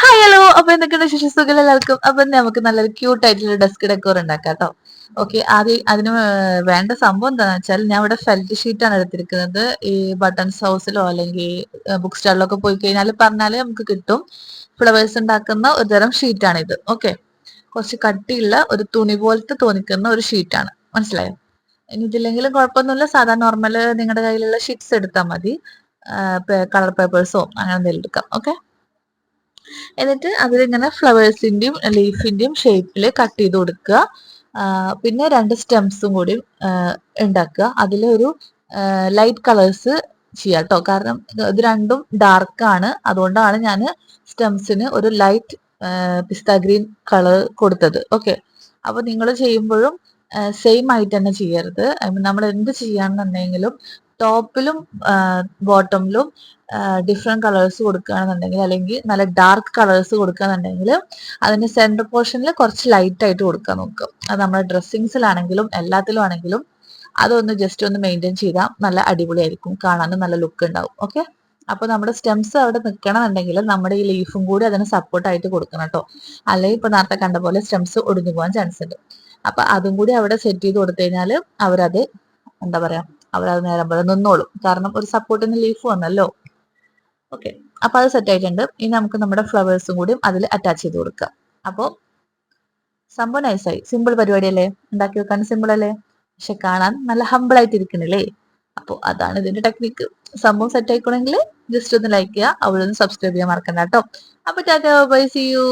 Hello, അപ്പൊ എന്തൊക്കെയാണ് വിശേഷസുഖം എല്ലാവർക്കും. അപ്പൊ നമുക്ക് നല്ലൊരു ക്യൂട്ട് ആയിട്ടുള്ള ഡെസ്ക് ഡെക്കോർ ഉണ്ടാക്കാം കേട്ടോ. ഓക്കെ, ആദ്യം അതിന് വേണ്ട സംഭവം എന്താണെന്ന് വെച്ചാൽ ഞാൻ ഇവിടെ ഫെൽറ്റ് ഷീറ്റ് ആണ് എടുത്തിരിക്കുന്നത്. ഈ ബട്ടൺസ് ഹൗസിലോ അല്ലെങ്കിൽ ബുക്ക് സ്റ്റാളിലൊക്കെ പോയി കഴിഞ്ഞാൽ പറഞ്ഞാൽ നമുക്ക് കിട്ടും. ഫ്ലവേഴ്സ് ഉണ്ടാക്കുന്ന ഒരു തരം ഷീറ്റാണ് ഇത്. ഓക്കെ, കുറച്ച് കട്ടിയുള്ള ഒരു തുണി പോലത്തെ തോന്നിക്കുന്ന ഒരു ഷീറ്റാണ്. മനസ്സിലായോ? ഇനി ഇതില്ലെങ്കിലും കുഴപ്പമൊന്നുമില്ല, സാധാരണ നോർമൽ നിങ്ങളുടെ കയ്യിലുള്ള ഷീറ്റ്സ് എടുത്താൽ മതി. കളർ പേപ്പേഴ്സോ അങ്ങനെ എന്തെങ്കിലും എടുക്കാം. ഓക്കെ, എന്നിട്ട് അതിലിങ്ങനെ ഫ്ലവേഴ്സിന്റെയും ലീഫിന്റെയും ഷേപ്പിൽ കട്ട് ചെയ്ത് കൊടുക്കുക. പിന്നെ രണ്ട് സ്റ്റെംസും കൂടി ഉണ്ടാക്കുക. അതിലൊരു ലൈറ്റ് കളേഴ്സ് ചെയ്യാം കേട്ടോ. കാരണം ഇത് രണ്ടും ഡാർക്കാണ്, അതുകൊണ്ടാണ് ഞാൻ സ്റ്റെംസിന് ഒരു ലൈറ്റ് പിസ്ത ഗ്രീൻ കളർ കൊടുത്തത്. ഓക്കെ, അപ്പൊ നിങ്ങൾ ചെയ്യുമ്പോഴും സെയിം ആയിട്ട് തന്നെ ചെയ്യരുത്. നമ്മൾ എന്ത് ചെയ്യാന്നുണ്ടെങ്കിലും ടോപ്പിലും ബോട്ടമിലും ഡിഫറെന്റ് കളേഴ്സ് കൊടുക്കുകയാണെന്നുണ്ടെങ്കിൽ, അല്ലെങ്കിൽ നല്ല ഡാർക്ക് കളേഴ്സ് കൊടുക്കുകയാണെന്നുണ്ടെങ്കിൽ അതിന്റെ സെന്റർ പോർഷനിൽ കുറച്ച് ലൈറ്റ് ആയിട്ട് കൊടുക്കാൻ നോക്കുക. അത് നമ്മുടെ ഡ്രസ്സിങ്സിലാണെങ്കിലും എല്ലാത്തിലും ആണെങ്കിലും അതൊന്ന് ജസ്റ്റ് ഒന്ന് മെയിൻറ്റെയിൻ ചെയ്താൽ നല്ല അടിപൊളിയായിരിക്കും, കാണാനും നല്ല ലുക്ക് ഉണ്ടാവും. ഓക്കെ, അപ്പൊ നമ്മുടെ സ്റ്റെംസ് അവിടെ നിൽക്കണമെന്നുണ്ടെങ്കിൽ നമ്മുടെ ഈ ലീഫും കൂടി അതിന് സപ്പോർട്ടായിട്ട് കൊടുക്കണം കേട്ടോ. അല്ലെങ്കിൽ ഇപ്പൊ നേരത്തെ കണ്ട പോലെ സ്റ്റെംസ് ഒടിഞ്ഞു പോകാൻ ചാൻസ് ഉണ്ട്. അപ്പൊ അതും കൂടി അവിടെ സെറ്റ് ചെയ്ത് കൊടുത്തു കഴിഞ്ഞാൽ അവരത് എന്താ പറയാ, അവരത് നേരം പോലെ നിന്നോളും. കാരണം ഒരു സപ്പോർട്ടിന് ലീഫ് വന്നല്ലോ. ഓക്കെ, അപ്പൊ അത് സെറ്റ് ആയിട്ടുണ്ട്. ഇനി നമുക്ക് നമ്മുടെ ഫ്ലവേഴ്സും കൂടി അതിൽ അറ്റാച്ച് ചെയ്ത് കൊടുക്കാം. അപ്പോൾ സംഭവം നൈസായി. സിമ്പിൾ പരിപാടിയല്ലേ, ഉണ്ടാക്കി വെക്കാൻ സിമ്പിൾ അല്ലേ, പക്ഷെ കാണാൻ നല്ല ഹമ്പിൾ ആയിട്ട് ഇരിക്കണില്ലേ. അപ്പോൾ അതാണ് ഇതിന്റെ ടെക്നിക്ക്. സംഭവം സെറ്റ് ആയിക്കണമെങ്കിൽ ജസ്റ്റ് ഒന്ന് ലൈക്ക് ചെയ്യുക, അവിടെ ഒന്ന് സബ്സ്ക്രൈബ് ചെയ്യാൻ മറക്കണ്ട കേട്ടോ. അപ്പൊ ടാറ്റാ ബൈ, സീ യു.